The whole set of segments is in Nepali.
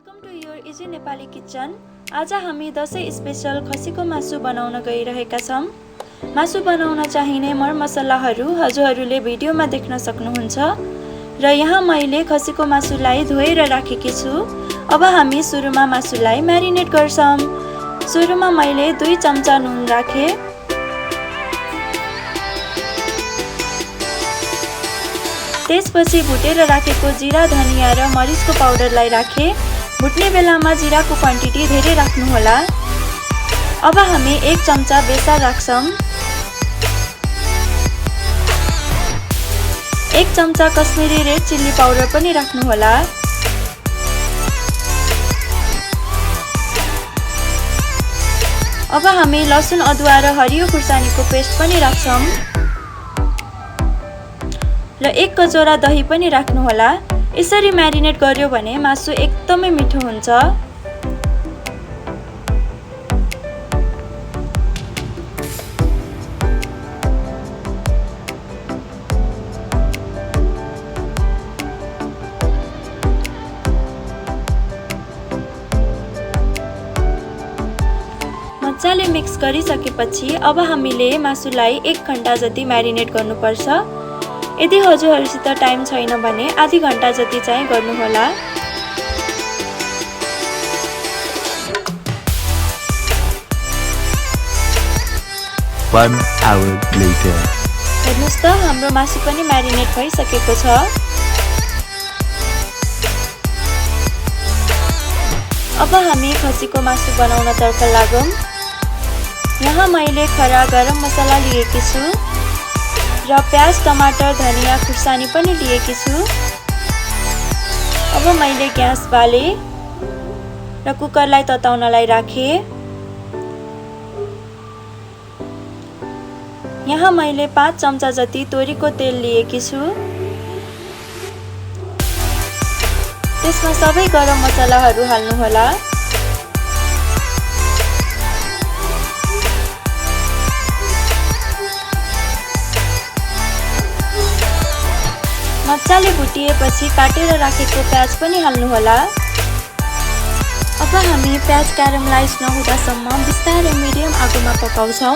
Welcome to your easy Nepali kitchen. आज हामी दसैँ स्पेशल खसीको मासु बनाउन गइरहेका छौं। मासु बनाउन चाहिने मरमसलाहरू हजुरहरूले भिडियोमा देख्न सक्नुहुन्छ र यहाँ मैले खसीको मासुलाई धोएर राखेकी छु। अब हामी सुरुमा मासुलाई म्यारिनेट गर्छौं। सुरुमा मैले 2 चम्चा नुन राखे। त्यसपछि भुटेर राखेको जिरा, धनिया र मरिचको पाउडरलाई राखे। भुट्ने बेलामा जिराको क्वान्टिटी धेरै राख्नु होला। अब हामी 1 चम्चा बेसार राख्छौं। 1 चम्चा कश्मिरी रेड चिल्ली पाउडर पनि राख्नु होला। अब हामी लसुन, अदुवा र हरियो खुर्सानीको पेस्ट पनि राख्छौं र 1 कचौरा दही पनि राख्नु होला। यसरी म्यारिनेट गर्यो भने मासु एकदमै मिठो हुन्छ। मजाले मिक्स गरिसकेपछि अब हामीले मासुलाई 1 घण्टा जति म्यारिनेट गर्नुपर्छ। यदि हजुरहरूसित टाइम छैन भने आधी घण्टा जति चाहिँ गर्नुहोला। हेर्नुस् त हाम्रो मासु पनि म्यारिनेट भइसकेको छ। अब हामी खसीको मासु बनाउनतर्फ लागौं। यहाँ मैले खरा गरम मसला लिएकी छु र प्याज, टमाटर, धनिया, खुर्सानी पनि लिएकी छु। अब मैले ग्यास बाले र कुकरलाई तताउनलाई राखे। यहाँ मैले 5 चम्चा जति तोरीको तेल लिएकी छु। त्यसमा सबै गरम मसलाहरू हाल्नु होला। मजाले भुटिएपछि काटेर राखेको प्याज पनि हाल्नु होला। अब हामी प्याज क्यारामलाइज नहुँदासम्म बिस्तारै मिडियम आगोमा पकाउँछौं।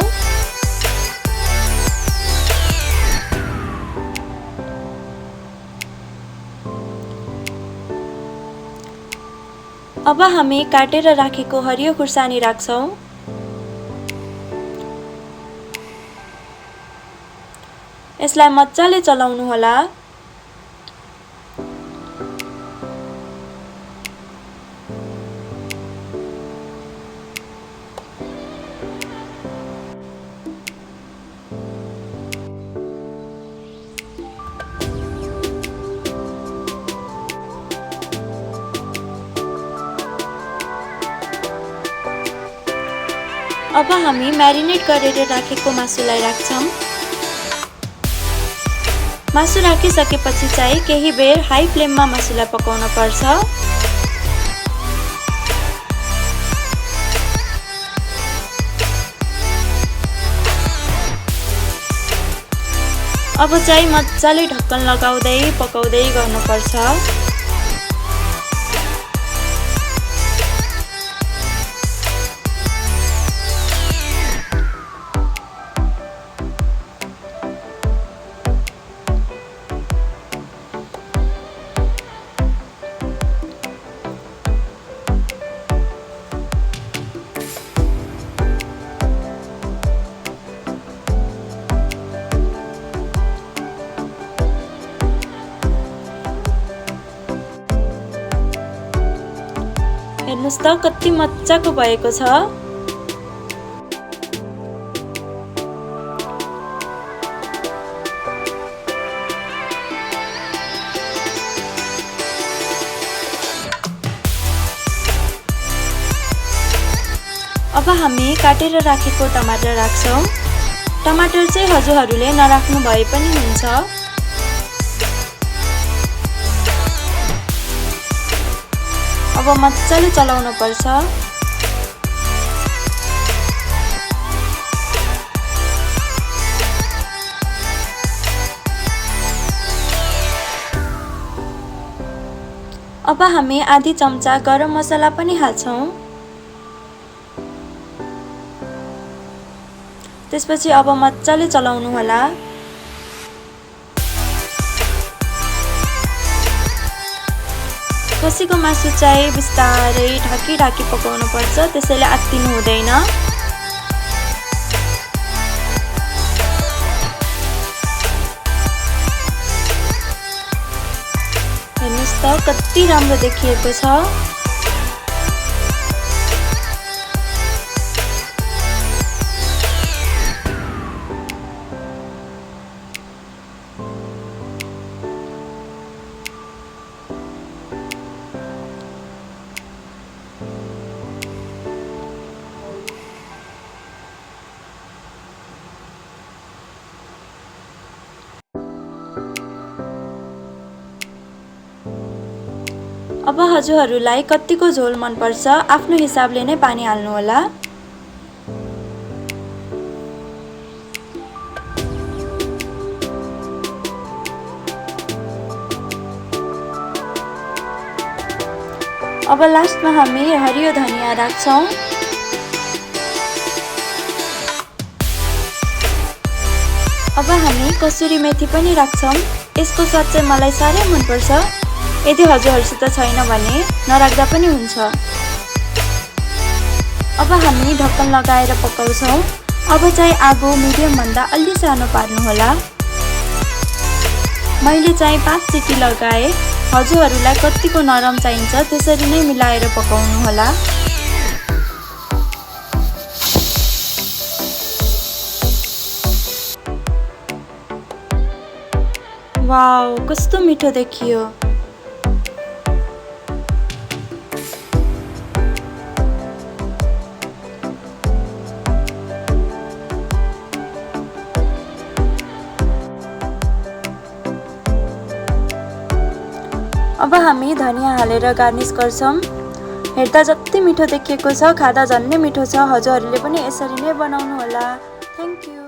अब हामी काटेर राखेको हरियो खुर्सानी राख्छौं। यसलाई मजाले चलाउनु होला। अब हामी म्यारिनेट गरेर राखेको मासुलाई राख्छौं। मासु राखिसकेपछि चाहिँ केही बेर हाई फ्लेममा मासुलाई पकाउन पर्छ। अब चाहिँ मजाले ढक्कन लगाउँदै पकाउँदै गर्नुपर्छ। हेर्नुस् त कति मजाको भएको छ। अब हामी काटेर राखेको टमाटर राख्छौं। टमाटर चाहिँ हजुरहरूले नराख्नु भए पनि हुन्छ। अब मजाले चलाउनु पर्छ। अब हामी आधी चम्चा गरम मसला पनि हाल्छौँ। त्यसपछि अब मजाले चलाउनु होला। खसीको मासु चाहिँ बिस्तारै ढाकी पकाउनु पर्छ, त्यसैले आत्तिनु हुँदैन। हेर्नुस् त कति राम्रो देखिएको छ। अब हजुरहरूलाई कतिको झोल मन पर्छ आफ्नो हिसाबले नै पानी हाल्नु होला। अब लास्टमा हामी हरियो धनिया राख्छौँ। अब हामी कसुरी मेथी पनि राख्छौँ। यसको स्वाद चाहिँ मलाई साह्रै मन पर्छ। यदि हजुरहरूसित छैन भने नराख्दा पनि हुन्छ। अब हामी ढक्कन लगाएर पकाउँछौँ। अब चाहिँ आगो मिडियम भन्दा अलि सानो पार्नु होला। मैले चाहिँ 5 सिटी लगाएँ। हजुरहरूलाई कतिको नरम चाहिन्छ त्यसरी नै मिलाएर पकाउनु होला। वाउ, कस्तो मिठो देखियो। अब हामी धनिया हालेर गार्निस गर्छौँ। हेर्दा जति मिठो देखिएको छ खाँदा झन्नै मिठो छ। हजुरहरूले पनि यसरी नै बनाउनु होला। Thank you.